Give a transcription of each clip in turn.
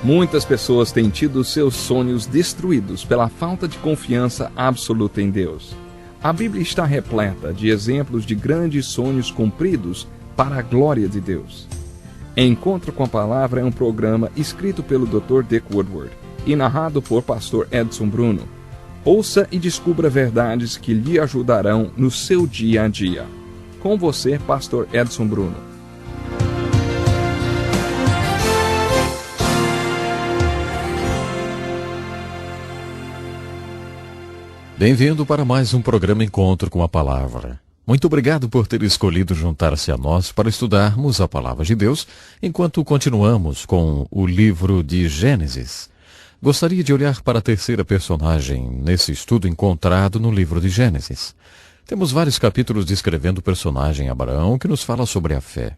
Muitas pessoas têm tido seus sonhos destruídos pela falta de confiança absoluta em Deus. A Bíblia está repleta de exemplos de grandes sonhos cumpridos para a glória de Deus. Encontro com a Palavra é um programa escrito pelo Dr. Dick Woodward e narrado por Pastor Edson Bruno. Ouça e descubra verdades que lhe ajudarão no seu dia a dia. Com você, Pastor Edson Bruno. Bem-vindo para mais um programa Encontro com a Palavra. Muito obrigado por ter escolhido juntar-se a nós para estudarmos a Palavra de Deus, enquanto continuamos com o livro de Gênesis. Gostaria de olhar para a terceira personagem nesse estudo encontrado no livro de Gênesis. Temos vários capítulos descrevendo o personagem Abraão, que nos fala sobre a fé.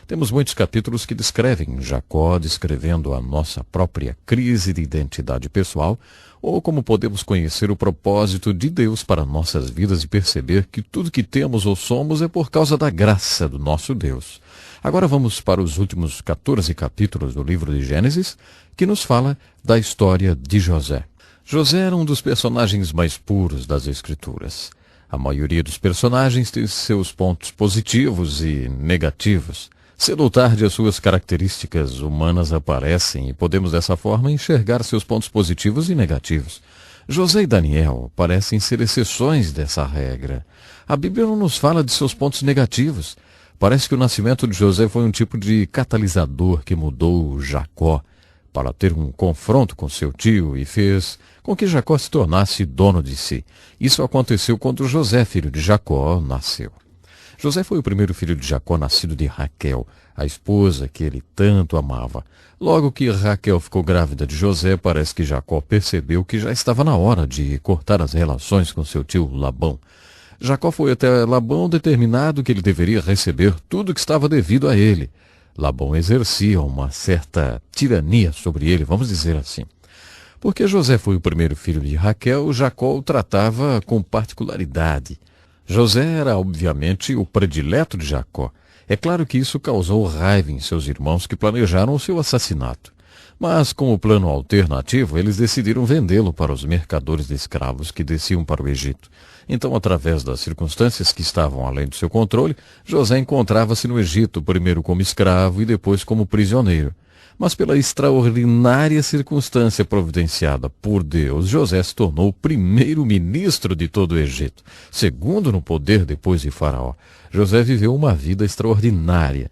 Temos muitos capítulos que descrevem Jacó, descrevendo a nossa própria crise de identidade pessoal, ou como podemos conhecer o propósito de Deus para nossas vidas e perceber que tudo que temos ou somos é por causa da graça do nosso Deus. Agora vamos para os últimos 14 capítulos do livro de Gênesis, que nos fala da história de José. José era um dos personagens mais puros das Escrituras. A maioria dos personagens tem seus pontos positivos e negativos. Cedo ou tarde, as suas características humanas aparecem e podemos dessa forma enxergar seus pontos positivos e negativos. José e Daniel parecem ser exceções dessa regra. A Bíblia não nos fala de seus pontos negativos. Parece que o nascimento de José foi um tipo de catalisador que mudou Jacó para ter um confronto com seu tio e fez com que Jacó se tornasse dono de si. Isso aconteceu quando José, filho de Jacó, nasceu. José foi o primeiro filho de Jacó nascido de Raquel, a esposa que ele tanto amava. Logo que Raquel ficou grávida de José, parece que Jacó percebeu que já estava na hora de cortar as relações com seu tio Labão. Jacó foi até Labão determinado que ele deveria receber tudo o que estava devido a ele. Labão exercia uma certa tirania sobre ele, vamos dizer assim. Porque José foi o primeiro filho de Raquel, Jacó o tratava com particularidade. José era, obviamente, o predileto de Jacó. É claro que isso causou raiva em seus irmãos que planejaram o seu assassinato. Mas, como plano alternativo, eles decidiram vendê-lo para os mercadores de escravos que desciam para o Egito. Então, através das circunstâncias que estavam além do seu controle, José encontrava-se no Egito, primeiro como escravo e depois como prisioneiro. Mas pela extraordinária circunstância providenciada por Deus, José se tornou o primeiro ministro de todo o Egito, segundo no poder depois de Faraó. José viveu uma vida extraordinária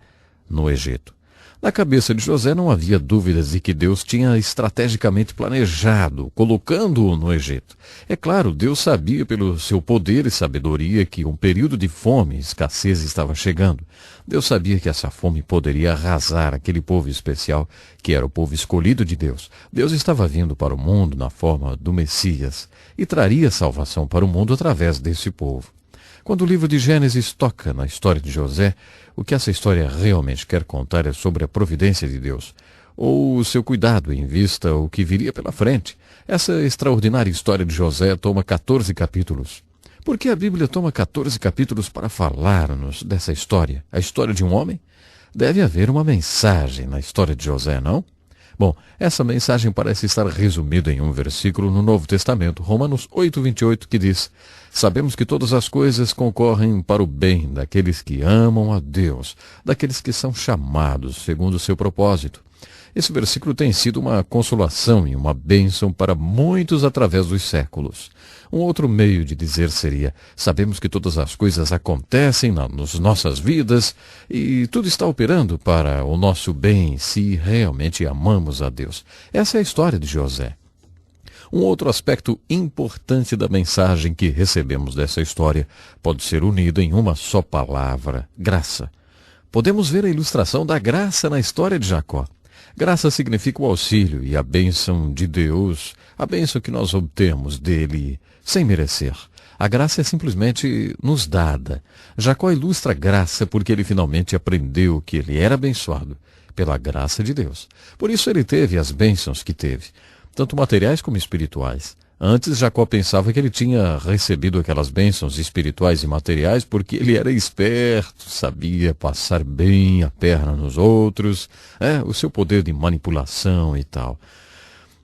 no Egito. Na cabeça de José não havia dúvidas de que Deus tinha estrategicamente planejado, colocando-o no Egito. É claro, Deus sabia pelo seu poder e sabedoria que um período de fome e escassez estava chegando. Deus sabia que essa fome poderia arrasar aquele povo especial, que era o povo escolhido de Deus. Deus estava vindo para o mundo na forma do Messias e traria salvação para o mundo através desse povo. Quando o livro de Gênesis toca na história de José, o que essa história realmente quer contar é sobre a providência de Deus, ou o seu cuidado em vista ao que viria pela frente. Essa extraordinária história de José toma 14 capítulos. Por que a Bíblia toma 14 capítulos para falar-nos dessa história? A história de um homem? Deve haver uma mensagem na história de José, não? Bom, essa mensagem parece estar resumida em um versículo no Novo Testamento, Romanos 8:28, que diz: sabemos que todas as coisas concorrem para o bem daqueles que amam a Deus, daqueles que são chamados segundo o seu propósito. Esse versículo tem sido uma consolação e uma bênção para muitos através dos séculos. Um outro meio de dizer seria: sabemos que todas as coisas acontecem nas nossas vidas e tudo está operando para o nosso bem se realmente amamos a Deus. Essa é a história de José. Um outro aspecto importante da mensagem que recebemos dessa história pode ser unido em uma só palavra: graça. Podemos ver a ilustração da graça na história de Jacó. Graça significa o auxílio e a bênção de Deus, a bênção que nós obtemos dele sem merecer. A graça é simplesmente nos dada. Jacó ilustra a graça porque ele finalmente aprendeu que ele era abençoado pela graça de Deus. Por isso ele teve as bênçãos que teve, tanto materiais como espirituais. Antes, Jacó pensava que ele tinha recebido aquelas bênçãos espirituais e materiais porque ele era esperto, sabia passar bem a perna nos outros, o seu poder de manipulação e tal.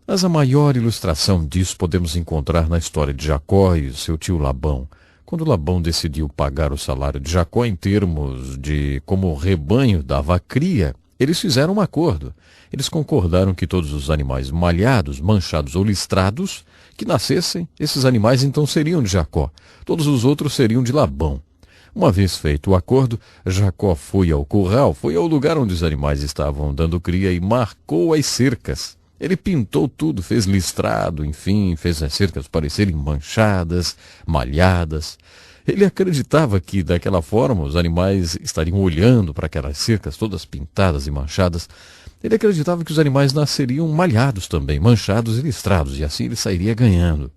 Mas a maior ilustração disso podemos encontrar na história de Jacó e o seu tio Labão. Quando Labão decidiu pagar o salário de Jacó em termos de como o rebanho dava cria, eles fizeram um acordo. Eles concordaram que todos os animais malhados, manchados ou listrados que nascessem, esses animais então seriam de Jacó. Todos os outros seriam de Labão. Uma vez feito o acordo, Jacó foi ao curral, foi ao lugar onde os animais estavam dando cria e marcou as cercas. Ele pintou tudo, fez listrado, enfim, fez as cercas parecerem manchadas, malhadas. Ele acreditava que, daquela forma, os animais estariam olhando para aquelas cercas todas pintadas e manchadas. Ele acreditava que os animais nasceriam malhados também, manchados e listrados, e assim ele sairia ganhando.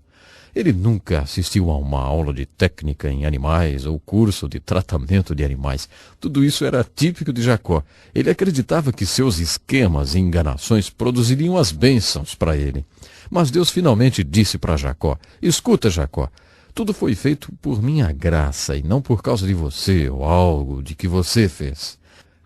Ele nunca assistiu a uma aula de técnica em animais ou curso de tratamento de animais. Tudo isso era típico de Jacó. Ele acreditava que seus esquemas e enganações produziriam as bênçãos para ele. Mas Deus finalmente disse para Jacó: escuta, Jacó, tudo foi feito por minha graça e não por causa de você ou algo de que você fez.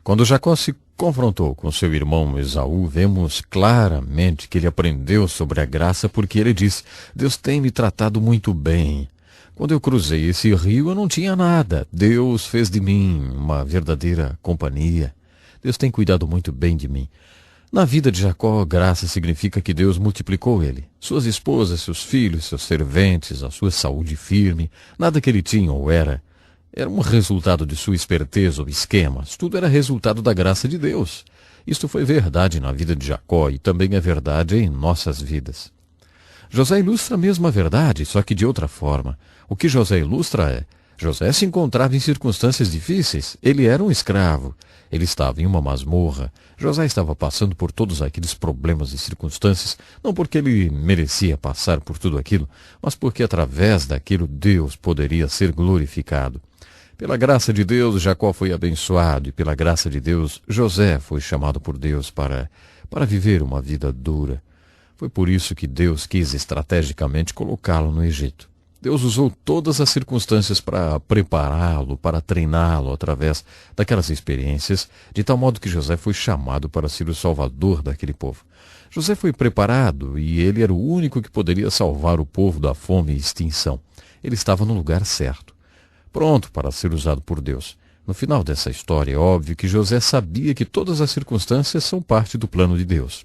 Quando Jacó se confrontou com seu irmão Esaú, vemos claramente que ele aprendeu sobre a graça porque ele disse: Deus tem me tratado muito bem. Quando eu cruzei esse rio eu não tinha nada. Deus fez de mim uma verdadeira companhia. Deus tem cuidado muito bem de mim. Na vida de Jacó, graça significa que Deus multiplicou ele. Suas esposas, seus filhos, seus serventes, a sua saúde firme, nada que ele tinha ou era um resultado de sua esperteza ou esquemas. Tudo era resultado da graça de Deus. Isto foi verdade na vida de Jacó e também é verdade em nossas vidas. José ilustra a mesma verdade, só que de outra forma. O que José ilustra é: José se encontrava em circunstâncias difíceis. Ele era um escravo. Ele estava em uma masmorra. José estava passando por todos aqueles problemas e circunstâncias, não porque ele merecia passar por tudo aquilo, mas porque através daquilo Deus poderia ser glorificado. Pela graça de Deus, Jacó foi abençoado, e pela graça de Deus, José foi chamado por Deus para viver uma vida dura. Foi por isso que Deus quis estrategicamente colocá-lo no Egito. Deus usou todas as circunstâncias para prepará-lo, para treiná-lo através daquelas experiências, de tal modo que José foi chamado para ser o salvador daquele povo. José foi preparado e ele era o único que poderia salvar o povo da fome e extinção. Ele estava no lugar certo, pronto para ser usado por Deus. No final dessa história, é óbvio que José sabia que todas as circunstâncias são parte do plano de Deus.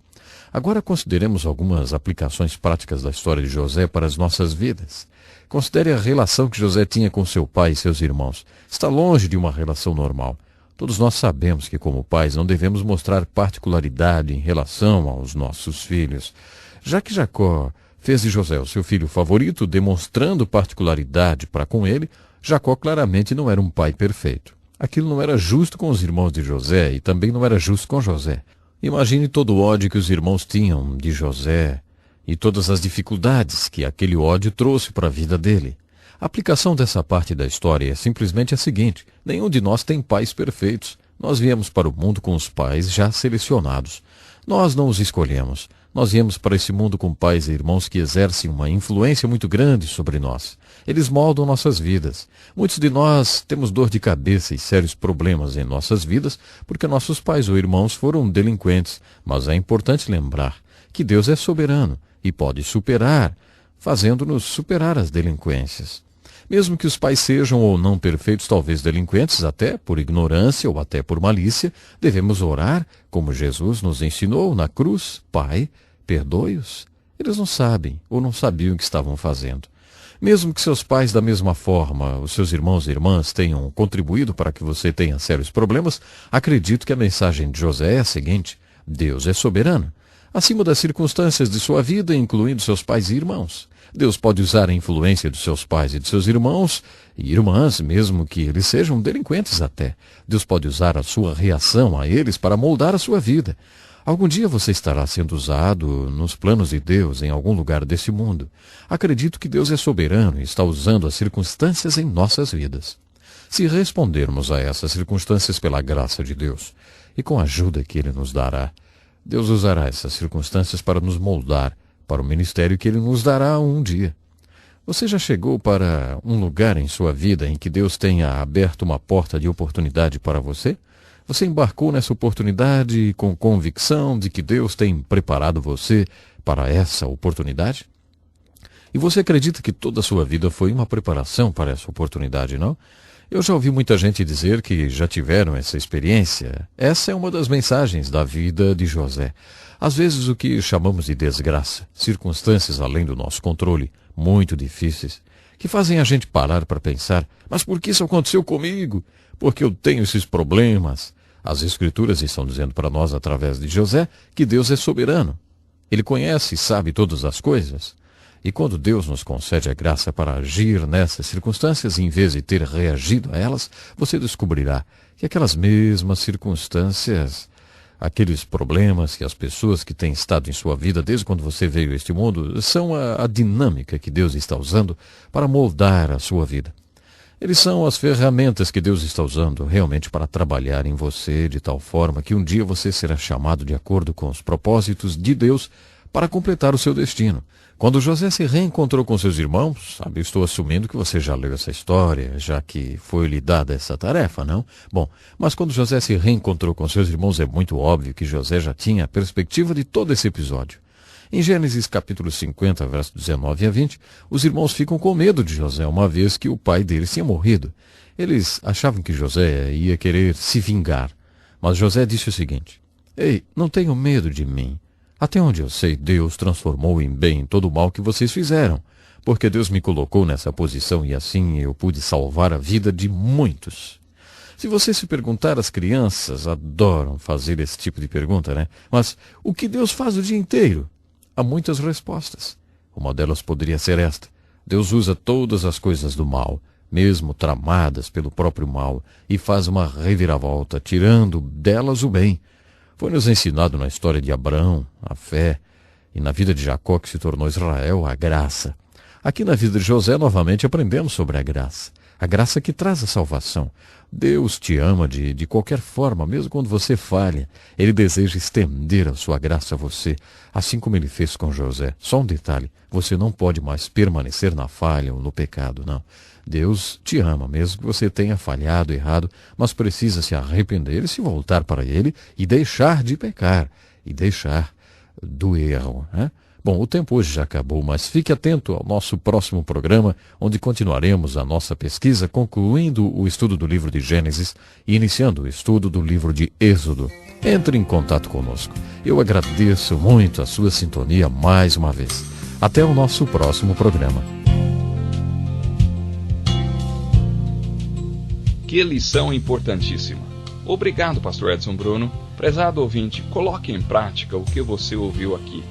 Agora consideremos algumas aplicações práticas da história de José para as nossas vidas. Considere a relação que José tinha com seu pai e seus irmãos. Está longe de uma relação normal. Todos nós sabemos que, como pais, não devemos mostrar particularidade em relação aos nossos filhos. Já que Jacó fez de José o seu filho favorito, demonstrando particularidade para com ele, Jacó claramente não era um pai perfeito. Aquilo não era justo com os irmãos de José e também não era justo com José. Imagine todo o ódio que os irmãos tinham de José e todas as dificuldades que aquele ódio trouxe para a vida dele. A aplicação dessa parte da história é simplesmente a seguinte: nenhum de nós tem pais perfeitos. Nós viemos para o mundo com os pais já selecionados. Nós não os escolhemos. Nós viemos para esse mundo com pais e irmãos que exercem uma influência muito grande sobre nós. Eles moldam nossas vidas. Muitos de nós temos dor de cabeça e sérios problemas em nossas vidas porque nossos pais ou irmãos foram delinquentes. Mas é importante lembrar que Deus é soberano e pode superar, fazendo-nos superar as delinquências. Mesmo que os pais sejam ou não perfeitos, talvez delinquentes, até por ignorância ou até por malícia, devemos orar, como Jesus nos ensinou na cruz: Pai, perdoe-os. Eles não sabem ou não sabiam o que estavam fazendo. Mesmo que seus pais, da mesma forma, os seus irmãos e irmãs tenham contribuído para que você tenha sérios problemas, acredito que a mensagem de José é a seguinte: Deus é soberano, acima das circunstâncias de sua vida, incluindo seus pais e irmãos. Deus pode usar a influência dos seus pais e de seus irmãos e irmãs, mesmo que eles sejam delinquentes até. Deus pode usar a sua reação a eles para moldar a sua vida. Algum dia você estará sendo usado nos planos de Deus em algum lugar desse mundo. Acredito que Deus é soberano e está usando as circunstâncias em nossas vidas. Se respondermos a essas circunstâncias pela graça de Deus e com a ajuda que Ele nos dará, Deus usará essas circunstâncias para nos moldar, para o ministério que Ele nos dará um dia. Você já chegou para um lugar em sua vida em que Deus tenha aberto uma porta de oportunidade para você? Você embarcou nessa oportunidade com convicção de que Deus tem preparado você para essa oportunidade? E você acredita que toda a sua vida foi uma preparação para essa oportunidade, não? Eu já ouvi muita gente dizer que já tiveram essa experiência. Essa é uma das mensagens da vida de José. Às vezes o que chamamos de desgraça, circunstâncias além do nosso controle, muito difíceis, que fazem a gente parar para pensar, mas por que isso aconteceu comigo? Porque eu tenho esses problemas. As Escrituras estão dizendo para nós, através de José, que Deus é soberano. Ele conhece e sabe todas as coisas. E quando Deus nos concede a graça para agir nessas circunstâncias, em vez de ter reagido a elas, você descobrirá que aquelas mesmas circunstâncias, aqueles problemas que as pessoas que têm estado em sua vida desde quando você veio a este mundo, são a dinâmica que Deus está usando para moldar a sua vida. Eles são as ferramentas que Deus está usando realmente para trabalhar em você de tal forma que um dia você será chamado de acordo com os propósitos de Deus para completar o seu destino. Quando José se reencontrou com seus irmãos, sabe, eu estou assumindo que você já leu essa história, já que foi-lhe dada essa tarefa, não? Bom, mas quando José se reencontrou com seus irmãos, é muito óbvio que José já tinha a perspectiva de todo esse episódio. Em Gênesis capítulo 50, versos 19 a 20, os irmãos ficam com medo de José, uma vez que o pai deles tinha morrido. Eles achavam que José ia querer se vingar. Mas José disse o seguinte: Ei, não tenham medo de mim. Até onde eu sei, Deus transformou em bem todo o mal que vocês fizeram, porque Deus me colocou nessa posição e assim eu pude salvar a vida de muitos. Se você se perguntar, as crianças adoram fazer esse tipo de pergunta, né? Mas o que Deus faz o dia inteiro? Há muitas respostas. Uma delas poderia ser esta: Deus usa todas as coisas do mal, mesmo tramadas pelo próprio mal, e faz uma reviravolta, tirando delas o bem. Foi-nos ensinado na história de Abraão, a fé, e na vida de Jacó, que se tornou Israel, a graça. Aqui na vida de José, novamente, aprendemos sobre a graça que traz a salvação. Deus te ama de qualquer forma, mesmo quando você falha. Ele deseja estender a sua graça a você, assim como ele fez com José. Só um detalhe: você não pode mais permanecer na falha ou no pecado, não. Deus te ama, mesmo que você tenha falhado, errado, mas precisa se arrepender e se voltar para Ele e deixar de pecar, e deixar do erro, né? Bom, o tempo hoje já acabou, mas fique atento ao nosso próximo programa, onde continuaremos a nossa pesquisa, concluindo o estudo do livro de Gênesis e iniciando o estudo do livro de Êxodo. Entre em contato conosco. Eu agradeço muito a sua sintonia mais uma vez. Até o nosso próximo programa. Que lição importantíssima. Obrigado, Pastor Edson Bruno. Prezado ouvinte, coloque em prática o que você ouviu aqui.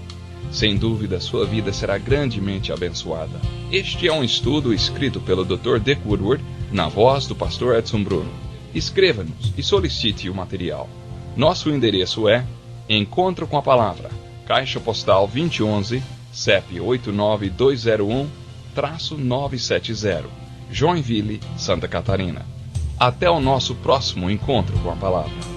Sem dúvida, sua vida será grandemente abençoada. Este é um estudo escrito pelo Dr. Dick Woodward, na voz do Pastor Edson Bruno. Escreva-nos e solicite o material. Nosso endereço é Encontro com a Palavra, Caixa Postal 2011, CEP 89201-970, Joinville, Santa Catarina. Até o nosso próximo encontro com a Palavra.